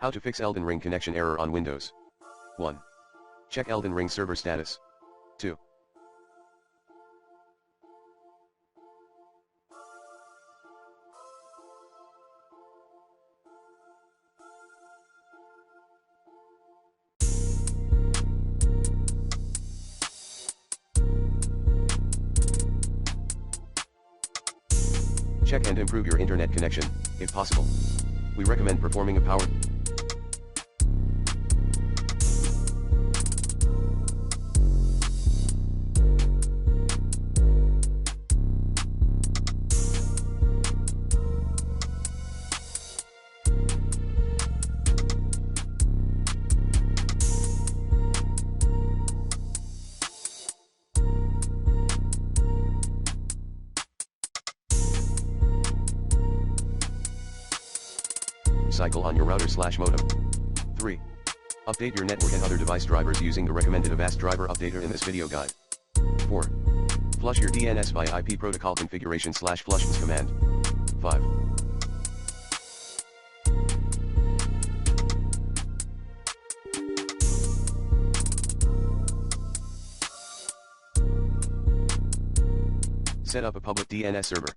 How to fix Elden Ring connection error on Windows. 1. Check Elden Ring server status. 2. Check and improve your internet connection, if possible. We recommend performing a power cycle on your router/modem. 3. Update your network and other device drivers using the recommended Avast driver updater in this video guide. 4. Flush your DNS by IP protocol configuration/flushes command. 5. Set up a public DNS server.